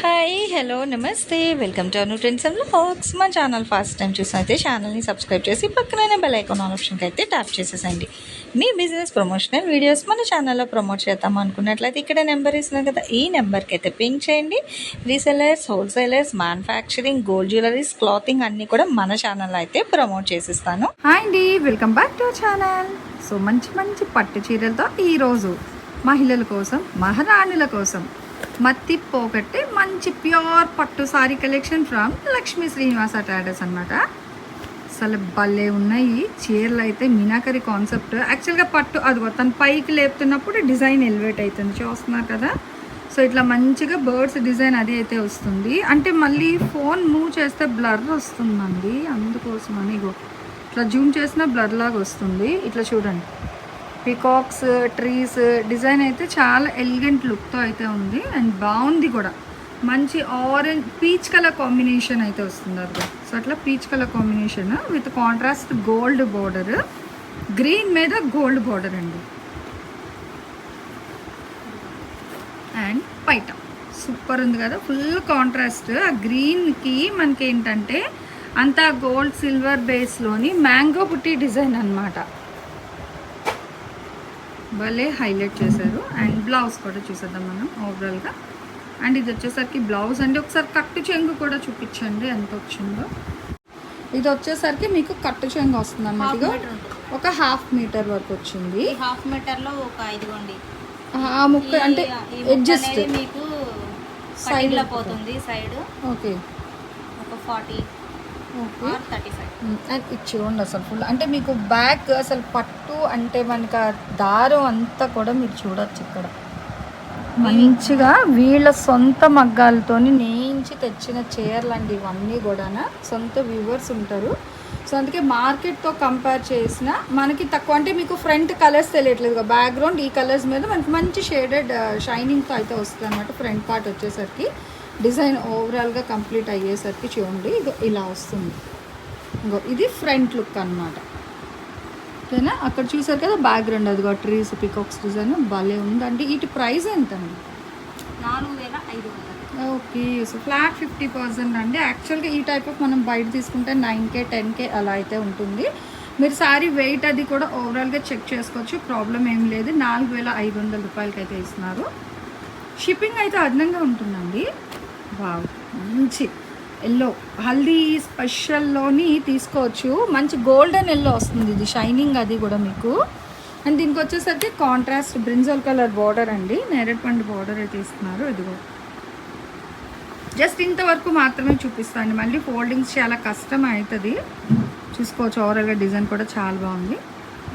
Hi hello నమస్తే welcome to Anu trends and vlogs. మా channel first time చూసినైతే ఛానల్ని subscribe చేసి పక్కనే బెల్ ఐకాన్ ఆప్షన్కి అయితే ట్యాప్ చేసేసండి. మీ బిజినెస్ ప్రమోషనల్ వీడియోస్ మన ఛానల్లో ప్రమోట్ చేద్దాం అనుకున్నట్లయితే ఇక్కడ నెంబర్ ఇస్తున్నాం కదా, ఈ నెంబర్కి అయితే పింక్ చేయండి. Resellers, wholesalers, manufacturing, gold jewelleries, clothing అన్నీ కూడా మన ఛానల్లో అయితే ప్రమోట్ చేసిస్తాను. హాయ్ అండి, welcome back to channel. So మంచి మంచి పట్టు చీరలతో ఈరోజు మహిళల కోసం, మహారాణుల కోసం మత్తి పోగొట్టే మంచి ప్యూర్ పట్టు sorry collection from Lakshmi Srinivasa traders అనమాట. అసలు భలే ఉన్నాయి చీరలు అయితే. మీనాకరి కాన్సెప్ట్ యాక్చువల్గా పట్టు అది తను పైకి లేపుతున్నప్పుడు డిజైన్ ఎలివేట్ అవుతుంది, చూస్తున్నారు కదా. సో ఇట్లా మంచిగా బర్డ్స్ డిజైన్ అది అయితే వస్తుంది. అంటే మళ్ళీ ఫోన్ మూవ్ చేస్తే బ్లర్ వస్తుందండి, అందుకోసమని ఇగో ఇట్లా జూమ్ చేసిన బ్లర్ లాగా వస్తుంది. ఇట్లా చూడండి, పికాక్స్, ట్రీస్ డిజైన్ అయితే చాలా ఎలిగెంట్ లుక్తో అయితే ఉంది అండ్ బాగుంది కూడా. మంచి ఆరెంజ్ పీచ్ కలర్ కాంబినేషన్ అయితే వస్తుంది అది. సో అట్లా peach colour combination with contrast gold border, green మీద గోల్డ్ బార్డర్ అండి. అండ్ పైట సూపర్ ఉంది కదా, ఫుల్ కాంట్రాస్ట్. ఆ గ్రీన్కి మనకి ఏంటంటే అంతా గోల్డ్ సిల్వర్ బేస్లోని మ్యాంగో బుట్టి డిజైన్ అనమాట. భలే హైలైట్ చేశారు. అండ్ బ్లౌజ్ కూడా చూసేద్దాం మనం ఓవరాల్గా. అండ్ ఇది వచ్చేసరికి బ్లౌజ్ అండి. ఒకసారి కట్టు చెంగు కూడా చూపించండి ఎంత వచ్చిందో. ఇది వచ్చేసరికి మీకు కట్టు చెంగు వస్తుంది అన్నమాట. ఒక హాఫ్ మీటర్ వరకు వచ్చింది. హాఫ్ మీటర్లో ఒక 5 ఆ ముక్క అంటే అడ్జస్ట్ మీకు సైడ్ లో పోతుంది. సైడ్ ఓకే ఒక 40 ఓకే 35. ఇది చూడండి అసలు ఫుల్ అంటే మీకు బ్యాక్ అసలు పట్టు అంటే మనకి ఆ దారం అంతా కూడా మీరు చూడొచ్చు. ఇక్కడ మంచిగా వీళ్ళ సొంత మగ్గాలతో నేయించి తెచ్చిన చీరలు అండి ఇవన్నీ కూడా. సొంత వ్యూవర్స్ ఉంటారు. సో అందుకే మార్కెట్తో కంపేర్ చేసిన మనకి తక్కువ. అంటే మీకు ఫ్రంట్ కలర్స్ తెలియట్లేదు, బ్యాక్గ్రౌండ్ ఈ కలర్స్ మీద మనకి మంచి షేడెడ్ షైనింగ్తో అయితే వస్తుంది అనమాట. ఫ్రంట్ పార్ట్ వచ్చేసరికి డిజైన్ ఓవరాల్గా కంప్లీట్ అయ్యేసరికి చూడండి ఇగో ఇలా వస్తుంది. ఇంకో ఇది ఫ్రంట్ లుక్ అనమాట. ఓకేనా, అక్కడ చూసారు కదా బ్యాక్గ్రౌండ్ అదిగో ట్రీస్, పికాక్స్ డిజైన్ భలే ఉందండి. వీటి ప్రైస్ ఎంత అండి? 4500. ఓకే, సో ఫ్లాట్ 50% అండి. యాక్చువల్గా ఈ టైప్ ఆఫ్ మనం బయట తీసుకుంటే 9K 10K అలా అయితే ఉంటుంది. మీరు శారీ వెయిట్ అది కూడా ఓవరాల్గా చెక్ చేసుకోవచ్చు, ప్రాబ్లం ఏం లేదు. 4500 రూపాయలకి అయితే ఇస్తున్నారు. షిప్పింగ్ అయితే అదనంగా ఉంటుందండి. వావ్, మంచి ఎల్లో హల్దీ స్పెషల్లోని తీసుకోవచ్చు. మంచి గోల్డెన్ ఎల్లో వస్తుంది ఇది, షైనింగ్ అది కూడా మీకు. అండ్ దీనికి వచ్చేసరికి కాంట్రాస్ట్ బ్రింజల్ కలర్ బార్డర్ అండి, నేరేడు పండు బార్డర్ అయితే ఇస్తున్నారు. ఇదిగో జస్ట్ ఇంతవరకు మాత్రమే చూపిస్తాను, మళ్ళీ ఫోల్డింగ్స్ చాలా కష్టం అవుతుంది. చూసుకోవచ్చు ఓవరాల్గా డిజైన్ కూడా చాలా బాగుంది.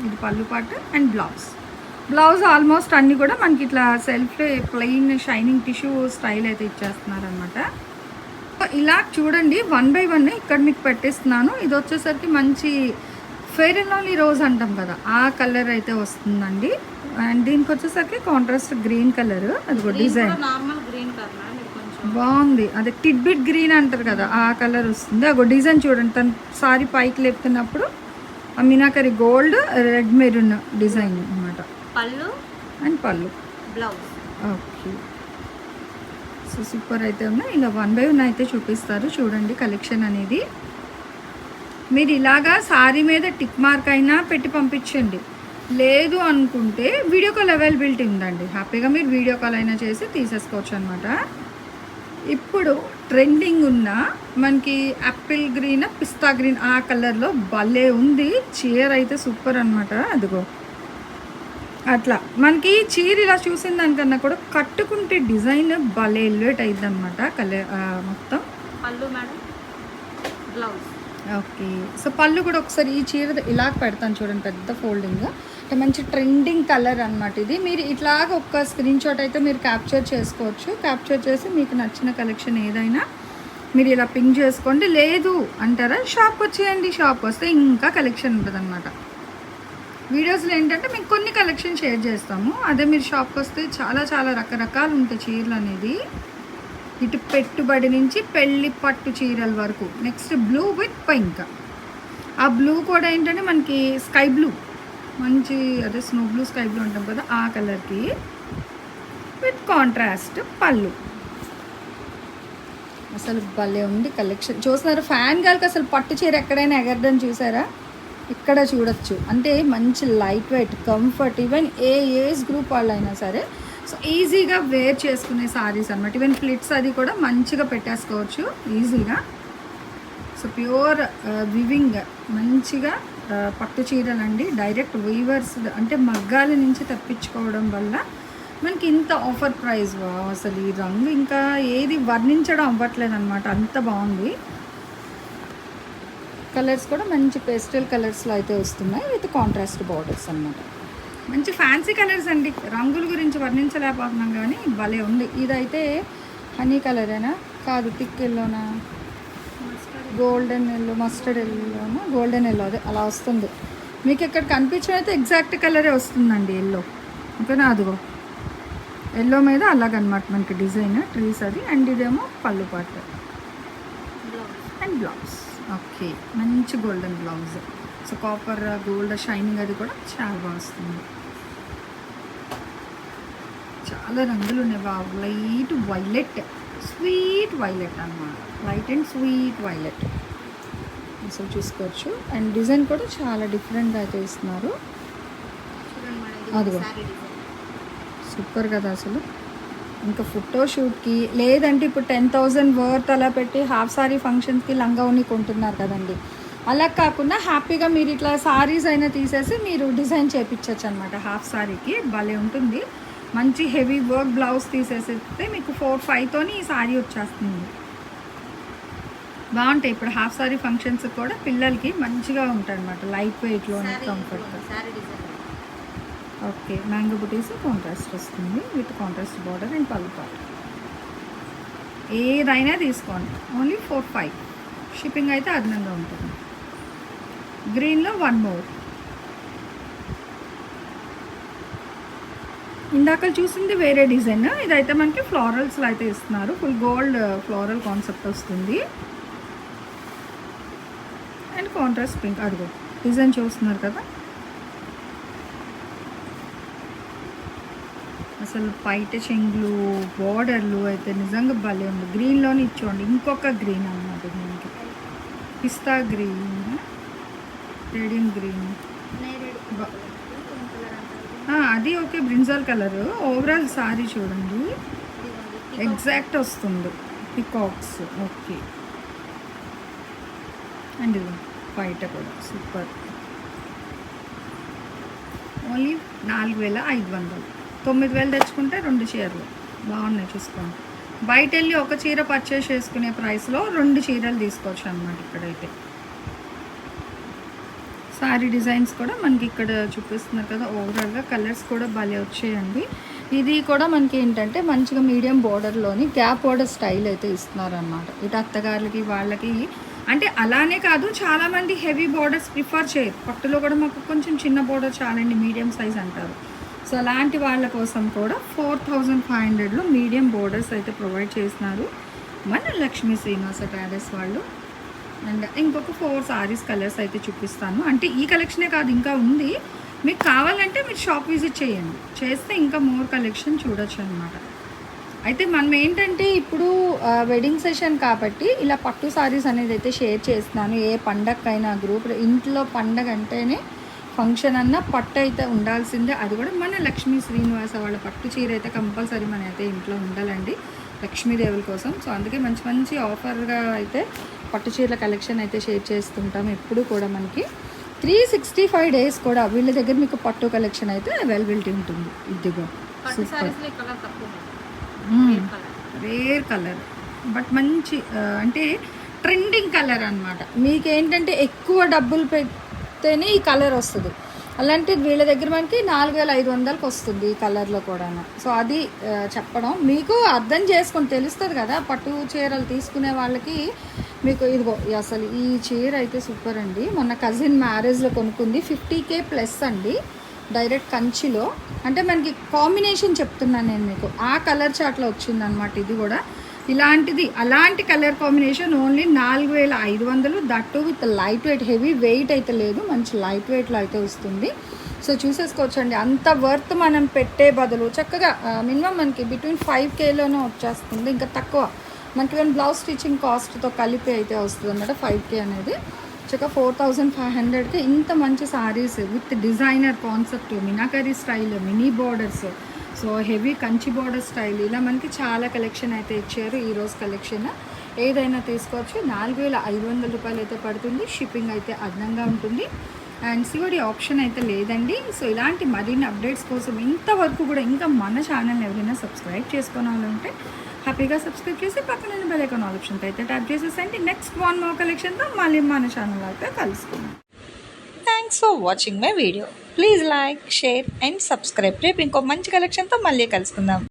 ఇది పళ్ళు పాటు అండ్ బ్లౌజ్ ఆల్మోస్ట్ అన్నీ కూడా మనకి ఇట్లా self plain shining tissue style అయితే ఇచ్చేస్తున్నారు అనమాట. ఇలా చూడండి 1 by 1 ఇక్కడ మీకు పెట్టిస్తున్నాను. ఇది వచ్చేసరికి మంచి ఫెయిర్ అండ్ లవ్లీ రోజ్ అంటాం కదా, ఆ కలర్ అయితే వస్తుందండి. అండ్ దీనికి వచ్చేసరికి కాంట్రాస్ట్ గ్రీన్ కలర్, అది కూడా డిజైన్ నార్మల్ గ్రీన్ కలర్ బాగుంది. అదే టిడ్బిట్ గ్రీన్ అంటారు కదా, ఆ కలర్ వస్తుంది. అగో డిజైన్ చూడండి, తను సారీ పైకి లేపుతున్నప్పుడు ఆ meenakari gold red maroon design అనమాట. పళ్ళు అండ్ పళ్ళు బ్లౌజ్. ఓకే, సో సూపర్ అయితే ఉన్నాయి. ఇలా 1 by 1 అయితే చూపిస్తారు చూడండి కలెక్షన్ అనేది. మీరు ఇలాగా సారీ మీద టిక్ మార్క్ అయినా పెట్టి పంపించండి, లేదు అనుకుంటే వీడియో కాల్ అవైలబిలిటీ ఉందండి. హ్యాపీగా మీరు వీడియో కాల్ అయినా చేసి తీసేసుకోవచ్చు అనమాట. ఇప్పుడు ట్రెండింగ్ ఉన్న మనకి యాపిల్ గ్రీన్, పిస్తా గ్రీన్ ఆ కలర్లో భలే ఉంది చీర అయితే, సూపర్ అనమాట. అదిగో అట్లా మనకి చీర ఇలా చూసిన దానికన్నా కూడా కట్టుకుంటే డిజైన్ భలే ఎలివేట్ అయింది అనమాట కలర్ మొత్తం. పళ్ళు మేడం, బ్లౌజ్. ఓకే, సో పళ్ళు కూడా ఒకసారి ఈ చీర ఇలా పెడతాను చూడండి, పెద్ద ఫోల్డింగ్ అంటే మంచి ట్రెండింగ్ కలర్ అనమాట ఇది. మీరు ఇట్లాగ ఒక్క స్క్రీన్ షాట్ అయితే మీరు క్యాప్చర్ చేసుకోవచ్చు. క్యాప్చర్ చేసి మీకు నచ్చిన కలెక్షన్ ఏదైనా మీరు ఇలా పింక్ చేసుకోండి. లేదు అంటారా షాప్ వచ్చేయండి, షాప్ వస్తే ఇంకా కలెక్షన్ ఉంటుంది అనమాట. వీడియోస్లో ఏంటంటే మీకు కొన్ని కలెక్షన్ షేర్ చేస్తాము, అదే మీరు షాప్కి వస్తే చాలా చాలా రకరకాలు ఉంటాయి చీరలు అనేది. ఇటు పెట్టుబడి నుంచి పెళ్ళి పట్టు చీరల వరకు. నెక్స్ట్ బ్లూ విత్ పింక్, ఆ బ్లూ కూడా ఏంటంటే మనకి స్కై బ్లూ, మంచి అదే స్నో బ్లూ స్కై బ్లూ ఉంటాం కదా ఆ కలర్కి విత్ కాంట్రాస్ట్ పళ్ళు. అసలు భలే ఉంది కలెక్షన్. చూస్తున్నారు ఫ్యాన్ గాలికి అసలు పట్టు చీర ఎక్కడైనా ఎగరడం చూసారా? ఇక్కడ చూడొచ్చు. అంటే మంచి light weight, comfort, even a age group వాళ్ళైనా సరే సో ఈజీగా వేర్ చేసుకునే సారీస్ అనమాట. ఈవెన్ ప్లిట్స్ అది కూడా మంచిగా పెట్టేసుకోవచ్చు ఈజీగా. సో ప్యూర్ వివింగ్ మంచిగా పట్టు చీరలండి. డైరెక్ట్ వీవర్స్ అంటే మగ్గాల నుంచి తప్పించుకోవడం వల్ల మనకి ఇంత ఆఫర్ ప్రైస్. అసలు ఈ రంగు ఇంకా ఏది వర్ణించడం అవ్వట్లేదు అనమాట, అంత బాగుంది. కలర్స్ కూడా మంచి పేస్టల్ కలర్స్లో అయితే వస్తున్నాయి విత్ కాంట్రాస్ట్ బార్డర్స్ అన్నమాట. మంచి ఫ్యాన్సీ కలర్స్ అండి. రంగుల గురించి వర్ణించలేకపోతున్నాం కానీ భలే ఉంది. ఇదైతే హనీ కలరేనా కాదు, థిక్ ఎల్లోనా, గోల్డెన్ ఎల్లో, మస్టర్డ్ ఎల్లోనా, గోల్డెన్ ఎల్లో, అదే అలా వస్తుంది. మీకు ఇక్కడ కనిపించిన అయితే ఎగ్జాక్ట్ కలరే వస్తుందండి ఎల్లో. ఓకేనా? అదిగో ఎల్లో మీద అలాగనమాట మనకి డిజైన్ ట్రీస్ అది. అండ్ ఇదేమో పళ్ళు పాట అండ్ బ్లౌజ్. ఓకే, మంచి golden blouse. So copper gold shining అది కూడా చాలా బాగా వస్తుంది. చాలా రంగులు ఉన్నాయి. బాబు లైట్ వైలెట్, స్వీట్ వైలెట్ అన్నమాట. లైట్ అండ్ స్వీట్ వైలెట్ అసలు చూసుకోవచ్చు. అండ్ డిజైన్ కూడా చాలా డిఫరెంట్గా అయితే ఇస్తున్నారు. అదిగో సూపర్ కదా అసలు. ఇంకా ఫోటోషూట్కి లేదంటే ఇప్పుడు 10,000 వర్త్ అలా పెట్టి హాఫ్ సారీ ఫంక్షన్స్కి లంగా ఉన్ని కొంటున్నారు కదండి. అలా కాకుండా హ్యాపీగా మీరు ఇట్లా సారీస్ అయినా తీసేసి మీరు డిజైన్ చేయించవచ్చు అనమాట. హాఫ్ సారీకి భలే ఉంటుంది. మంచి హెవీ వర్క్ బ్లౌజ్ తీసేస్తే మీకు 4-5తోని ఈ సారీ వచ్చేస్తుంది. బాగుంటాయి. ఇప్పుడు హాఫ్ సారీ ఫంక్షన్స్ కూడా పిల్లలకి మంచిగా ఉంటాయి అనమాట. లైట్ వెయిట్లోనే కంఫర్ట్గా. ఓకే, మ్యాంగో బుటీస్ కాంట్రాస్ట్ వస్తుంది విత్ కాంట్రాస్ట్ బార్డర్ అండ్ పళ్ళు పాట. ఏదైనా తీసుకోండి, ఓన్లీ 4-5. షిప్పింగ్ అయితే అదనంగా ఉంటుంది. గ్రీన్లో 1 మోర్. ఇందాక చూసింది వేరే డిజైన్, ఇదైతే మనకి ఫ్లోరల్స్లో అయితే ఇస్తున్నారు. ఫుల్ గోల్డ్ ఫ్లోరల్ కాన్సెప్ట్ వస్తుంది అండ్ కాంట్రాస్ట్ పింక్. అదిగో డిజైన్ చూస్తున్నారు కదా. అసలు పైట చెంగులు బార్డర్లు అయితే నిజంగా భలే ఉంది. గ్రీన్లోనే ఇచ్చోండి, ఇంకొక గ్రీన్ అన్నమాట. దీనికి పిస్తా గ్రీన్, రేడియం గ్రీన్, అది okay brinjal colour. Overall sorry చూడండి ఎగ్జాక్ట్ వస్తుంది. పికాక్స్. ఓకే, అండ్ ఇది పైట కూడా సూపర్. ఓన్లీ 4,500. 9,000 తెచ్చుకుంటే 2 చీరలు బాగున్నాయి. చూసుకోండి, బయట వెళ్ళి ఒక చీర పర్చేస్ చేసుకునే ప్రైస్లో 2 చీరలు తీసుకోవచ్చు అనమాట. ఇక్కడైతే సారీ డిజైన్స్ కూడా మనకి ఇక్కడ చూపిస్తున్నారు కదా. ఓవరాల్గా కలర్స్ కూడా భలే వచ్చాయండి. ఇది కూడా మనకి ఏంటంటే మంచిగా మీడియం బోర్డర్లోని గ్యాప్ బోర్డర్ స్టైల్ అయితే ఇస్తున్నారు అనమాట. ఇటు అత్తగారులకి వాళ్ళకి అంటే అలానే కాదు, చాలామంది హెవీ బోర్డర్స్ ప్రిఫర్ చేయరు. పట్టులో కూడా మాకు కొంచెం చిన్న బోర్డర్ చాలండి, మీడియం సైజ్ అంటారు. సో అలాంటి వాళ్ళ కోసం కూడా 4,500లో మీడియం బోర్డర్స్ అయితే ప్రొవైడ్ చేస్తున్నారు మన లక్ష్మీ శ్రీనివాస ట్రేడర్స్ వాళ్ళు. అండ్ ఇంకొక 4 సారీస్ కలర్స్ అయితే చూపిస్తాను. అంటే ఈ కలెక్షనే కాదు, ఇంకా ఉంది. మీకు కావాలంటే మీరు షాప్ విజిట్ చేయండి, చేస్తే ఇంకా మోర్ కలెక్షన్ చూడొచ్చు అనమాట. అయితే మనం ఏంటంటే ఇప్పుడు వెడ్డింగ్ సెషన్ కాబట్టి ఇలా పట్టు సారీస్ అనేది అయితే షేర్ చేస్తున్నాను. ఏ పండగకైనా గ్రూప్ ఇంట్లో పండగ అంటేనే ఫంక్షన్ అన్న పట్టు అయితే ఉండాల్సిందే. అది కూడా మన లక్ష్మీ శ్రీనివాస వాళ్ళ పట్టు చీర అయితే కంపల్సరీ మన అయితే ఇంట్లో ఉండాలండి లక్ష్మీదేవుల కోసం. సో అందుకే మంచి మంచి ఆఫర్గా అయితే పట్టు చీరల కలెక్షన్ అయితే షేర్ చేస్తుంటాం ఎప్పుడు కూడా. మనకి 365 డేస్ కూడా వీళ్ళ దగ్గర మీకు పట్టు కలెక్షన్ అయితే అవైలబిలిటీ ఉంటుంది. ఇదిగో సూపర్ రేర్ కలర్ బట్ మంచి అంటే ట్రెండింగ్ కలర్ అనమాట. మీకేంటంటే ఎక్కువ డబ్బులు పెడితేనే ఈ కలర్ వస్తుంది. అలాంటిది వీళ్ళ దగ్గర మనకి 4,500కి వస్తుంది ఈ కలర్లో కూడా. సో అది చెప్పడం మీకు అర్థం చేసుకొని తెలుస్తుంది కదా. పట్టు చీరలు తీసుకునే వాళ్ళకి మీకు ఇదిగో అసలు ఈ చీర అయితే సూపర్ అండి. మొన్న కజిన్ మ్యారేజ్లో కొనుక్కుంది, 50K ప్లస్ అండి. డైరెక్ట్ కంచిలో అంటే మనకి కాంబినేషన్ చెప్తున్నాను నేను మీకు. ఆ కలర్ చాట్లో వచ్చిందనమాట. ఇది కూడా ఇలాంటిది అలాంటి colour combination only 4,500. That with light weight, heavy weight అయితే లేదు, మంచి లైట్ వెయిట్లో అయితే వస్తుంది. సో చూసేసుకోవచ్చండి. అంత వర్త్ మనం పెట్టే బదులు చక్కగా మినిమం మనకి బిట్వీన్ 5Kలోనే వచ్చేస్తుంది. ఇంకా తక్కువ మనకి నేను బ్లౌజ్ స్టిచ్చింగ్ కాస్ట్తో కలిపి అయితే వస్తుంది అనమాట 5K అనేది. చక్కగా 4500కి ఇంత మంచి saris with designer concept, meenakari style, mini borders, so heavy Kanchi border style, ఇలా మనకి చాలా కలెక్షన్ అయితే ఇచ్చారు. ఈరోజు కలెక్షన్ ఏదైనా తీసుకోవచ్చు. 4500 రూపాయలు అయితే పడుతుంది. షిప్పింగ్ అయితే అదనంగా ఉంటుంది అండ్ సిఓడి ఆప్షన్ అయితే లేదండి. సో ఇలాంటి మరిన్ని అప్డేట్స్ కోసం ఇంతవరకు కూడా ఇంకా మన ఛానల్ ఎవరైనా సబ్స్క్రైబ్ చేసుకోవాలంటే హ్యాపీగా సబ్స్క్రైబ్ చేసి పక్కన బెల్ ఐకాన్ ఆప్షన్తో అయితే ట్యాప్ చేసేసండి. నెక్స్ట్ వన్ మోర్ కలెక్షన్తో మళ్ళీ మన ఛానల్ అయితే కలుసుకుందాం. Thanks for watching my video. Please like, share and subscribe. రేపు ఇంకో మంచి కలెక్షన్తో మళ్ళీ కలుసుకుందాం.